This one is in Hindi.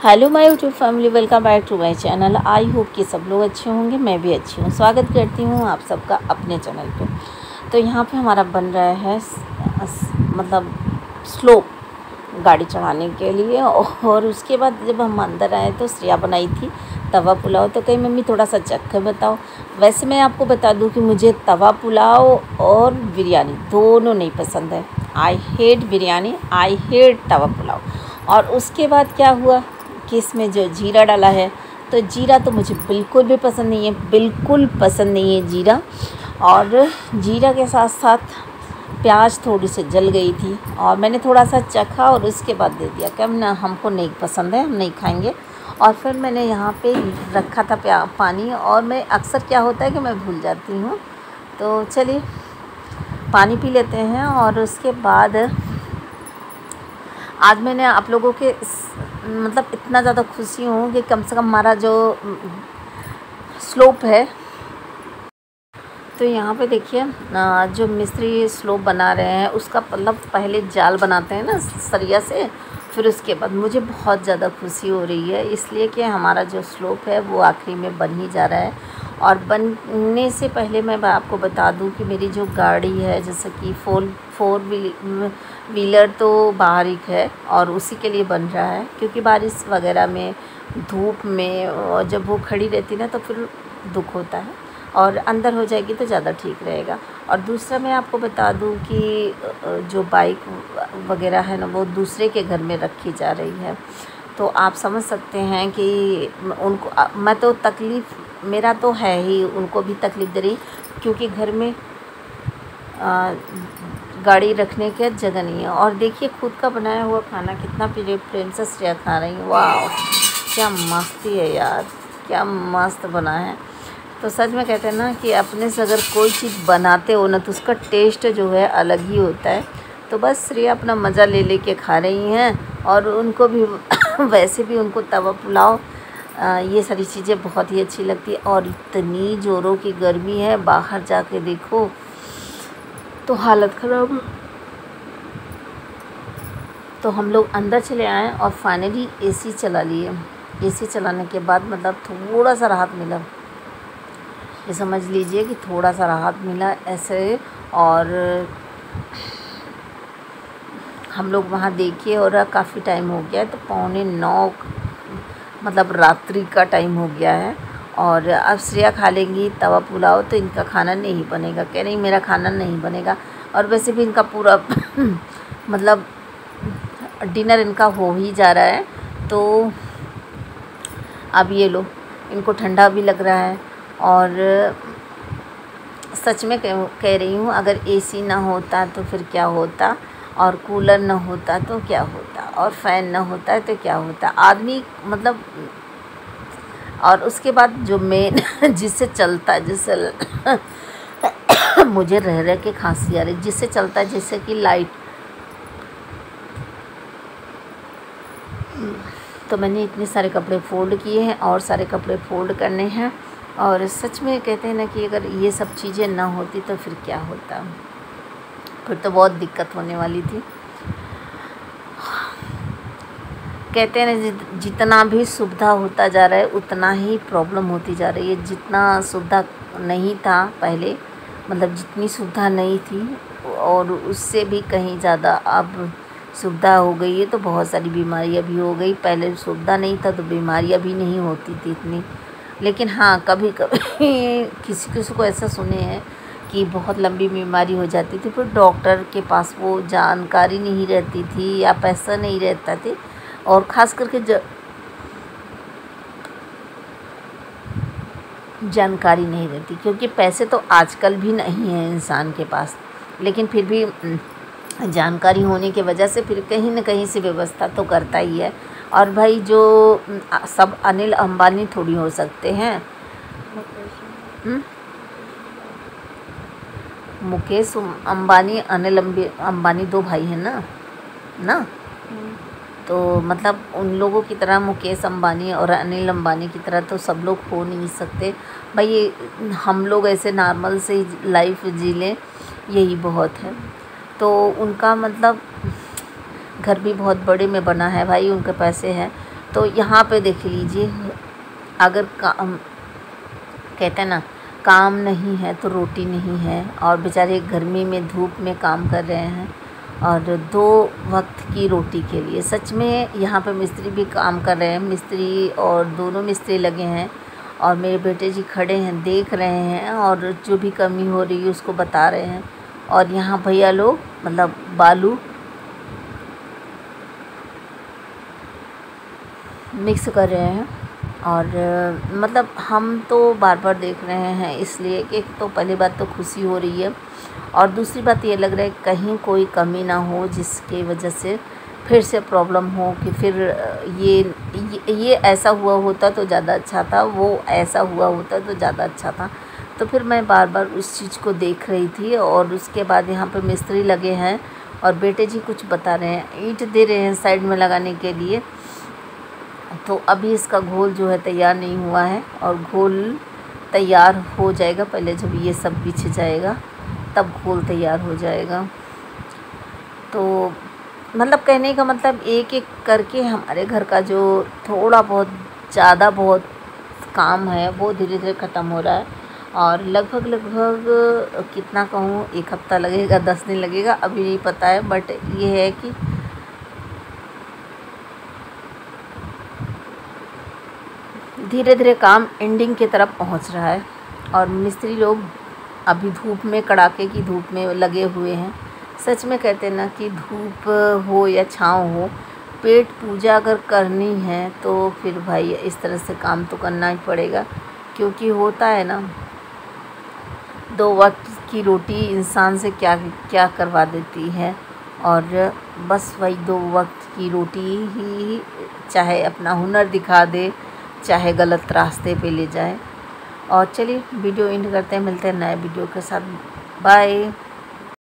Hello my YouTube family, welcome back to my channel. I hope कि सब लोग अच्छे होंगे, मैं भी अच्छी हूँ। स्वागत करती हूँ आप सबका अपने चैनल पे। तो यहाँ पे हमारा बन रहा है मतलब स्लोप गाड़ी चढ़ाने के लिए। और उसके बाद जब हम अंदर आए तो श्रेया बनाई थी तवा पुलाव। तो कहीं मम्मी थोड़ा सा चख कर बताओ। वैसे मैं आपको बता दूँ कि मुझे तवा पुलाव और बिरयानी दोनों नहीं पसंद है। I hate biryani, I hate tawa pulao. और उसके बाद क्या हुआ कि इसमें जो जीरा डाला है, तो जीरा तो मुझे बिल्कुल भी पसंद नहीं है, बिल्कुल पसंद नहीं है जीरा। और जीरा के साथ साथ प्याज थोड़ी सी जल गई थी और मैंने थोड़ा सा चखा और उसके बाद दे दिया कि हमको नहीं पसंद है, हम नहीं खाएंगे। और फिर मैंने यहाँ पे रखा था पानी, और मैं अक्सर क्या होता है कि मैं भूल जाती हूँ। तो चलिए पानी पी लेते हैं। और उसके बाद आज मैंने आप लोगों के मतलब इतना ज़्यादा खुशी हूँ कि कम से कम हमारा जो स्लोप है, तो यहाँ पे देखिए जो मिस्त्री स्लोप बना रहे हैं उसका मतलब पहले जाल बनाते हैं ना सरिया से, फिर उसके बाद मुझे बहुत ज़्यादा खुशी हो रही है इसलिए कि हमारा जो स्लोप है वो आखिरी में बन ही जा रहा है। और बनने से पहले मैं आपको बता दूं कि मेरी जो गाड़ी है, जैसे कि फोर व्हीलर तो बाहर ही है और उसी के लिए बन रहा है, क्योंकि बारिश वगैरह में, धूप में और जब वो खड़ी रहती ना तो फिर दुख होता है। और अंदर हो जाएगी तो ज़्यादा ठीक रहेगा। और दूसरा मैं आपको बता दूं कि जो बाइक वगैरह है ना वो दूसरे के घर में रखी जा रही है। तो आप समझ सकते हैं कि उनको मैं तो तकलीफ़ मेरा तो है ही, उनको भी तकलीफ़ दे रही, क्योंकि घर में गाड़ी रखने की जगह नहीं है। और देखिए खुद का बनाया हुआ खाना कितना प्रेम से श्रेया खा रही है। वाह क्या मस्ती है यार, क्या मस्त बना है। तो सच में कहते हैं ना कि अपने से अगर कोई चीज़ बनाते हो ना तो उसका टेस्ट जो है अलग ही होता है। तो बस श्रेया अपना मज़ा ले लेके खा रही हैं। और उनको भी वैसे भी उनको तवा पुलाव ये सारी चीज़ें बहुत ही अच्छी लगती है। और इतनी ज़ोरों की गर्मी है, बाहर जाके देखो तो हालत ख़राब। तो हम लोग अंदर चले आए और फाइनली एसी चला लिए। एसी चलाने के बाद मतलब थोड़ा सा राहत मिला, ये समझ लीजिए कि थोड़ा सा राहत मिला ऐसे। और हम लोग वहाँ देखिए और काफ़ी टाइम हो गया है, तो 8:45 मतलब रात्रि का टाइम हो गया है। और अब श्रेया खा लेंगी तवा पुलाव तो इनका खाना नहीं बनेगा। कह नहीं मेरा खाना नहीं बनेगा। और वैसे भी इनका पूरा मतलब डिनर इनका हो ही जा रहा है। तो अब ये लो, इनको ठंडा भी लग रहा है। और सच में कह रही हूँ, अगर एसी ना होता तो फिर क्या होता, और कूलर ना होता तो क्या होता, और फ़ैन ना होता तो क्या होता आदमी मतलब। और उसके बाद जो मेन जिससे चलता है, जिससे मुझे रह रह के खांसी आ रही, जिससे चलता है जैसे कि लाइट। तो मैंने इतने सारे कपड़े फ़ोल्ड किए हैं और सारे कपड़े फ़ोल्ड करने हैं। और सच में कहते हैं ना कि अगर ये सब चीज़ें ना होती तो फिर क्या होता, फिर तो बहुत दिक्कत होने वाली थी। कहते हैं ना जितना भी सुविधा होता जा रहा है उतना ही प्रॉब्लम होती जा रही है। जितना सुविधा नहीं था पहले, मतलब जितनी सुविधा नहीं थी और उससे भी कहीं ज़्यादा अब सुविधा हो गई है, तो बहुत सारी बीमारियां भी हो गई। पहले सुविधा नहीं था तो बीमारियां भी नहीं होती थी इतनी। लेकिन हाँ, कभी कभी किसी किसी को ऐसा सुने हैं कि बहुत लंबी बीमारी हो जाती थी, फिर डॉक्टर के पास वो जानकारी नहीं रहती थी या पैसा नहीं रहता थे। और ख़ास करके जानकारी नहीं रहती, क्योंकि पैसे तो आजकल भी नहीं है इंसान के पास, लेकिन फिर भी जानकारी होने की वजह से फिर कहीं न कहीं से व्यवस्था तो करता ही है। और भाई जो सब अनिल अंबानी थोड़ी हो सकते हैं। मुकेश अंबानी, अनिल अंबानी दो भाई हैं ना। तो मतलब उन लोगों की तरह मुकेश अंबानी और अनिल अंबानी की तरह तो सब लोग हो नहीं सकते भाई। हम लोग ऐसे नॉर्मल से लाइफ जी लें, यही बहुत है। तो उनका मतलब घर भी बहुत बड़े में बना है भाई, उनके पैसे हैं। तो यहाँ पे देख लीजिए, अगर काम कहते हैं ना, काम नहीं है तो रोटी नहीं है, और बेचारे गर्मी में धूप में काम कर रहे हैं और 2 वक्त की रोटी के लिए। सच में यहाँ पे मिस्त्री भी काम कर रहे हैं, मिस्त्री और दोनों मिस्त्री लगे हैं, और मेरे बेटे जी खड़े हैं, देख रहे हैं, और जो भी कमी हो रही है उसको बता रहे हैं। और यहाँ भैया लोग मतलब बालू मिक्स कर रहे हैं। और मतलब हम तो बार बार देख रहे हैं, इसलिए कि एक तो पहली बात तो खुशी हो रही है, और दूसरी बात ये लग रहा है कहीं कोई कमी ना हो जिसकी वजह से फिर से प्रॉब्लम हो कि फिर ये ऐसा हुआ होता तो ज़्यादा अच्छा था, वो ऐसा हुआ होता तो ज़्यादा अच्छा था। तो फिर मैं बार बार उस चीज़ को देख रही थी। और उसके बाद यहाँ पे मिस्त्री लगे हैं और बेटे जी कुछ बता रहे हैं, ईंट दे रहे हैं साइड में लगाने के लिए। तो अभी इसका घोल जो है तैयार नहीं हुआ है, और घोल तैयार हो जाएगा, पहले जब ये सब बिछ जाएगा तब घोल तैयार हो जाएगा। तो मतलब कहने का मतलब एक एक करके हमारे घर का जो थोड़ा बहुत ज़्यादा बहुत काम है वो धीरे धीरे ख़त्म हो रहा है। और लगभग कितना कहूँ, 1 हफ़्ता लगेगा, 10 दिन लगेगा, अभी नहीं पता है। बट ये है कि धीरे धीरे काम एंडिंग की तरफ पहुंच रहा है। और मिस्त्री लोग अभी धूप में, कड़ाके की धूप में लगे हुए हैं। सच में कहते हैं ना कि धूप हो या छाँव हो, पेट पूजा अगर करनी है तो फिर भाई इस तरह से काम तो करना ही पड़ेगा। क्योंकि होता है ना, 2 वक्त की रोटी इंसान से क्या क्या करवा देती है। और बस वही 2 वक्त की रोटी ही चाहे अपना हुनर दिखा दे, चाहे गलत रास्ते पे ले जाए। और चलिए वीडियो एंड करते हैं, मिलते हैं नए वीडियो के साथ। बाय।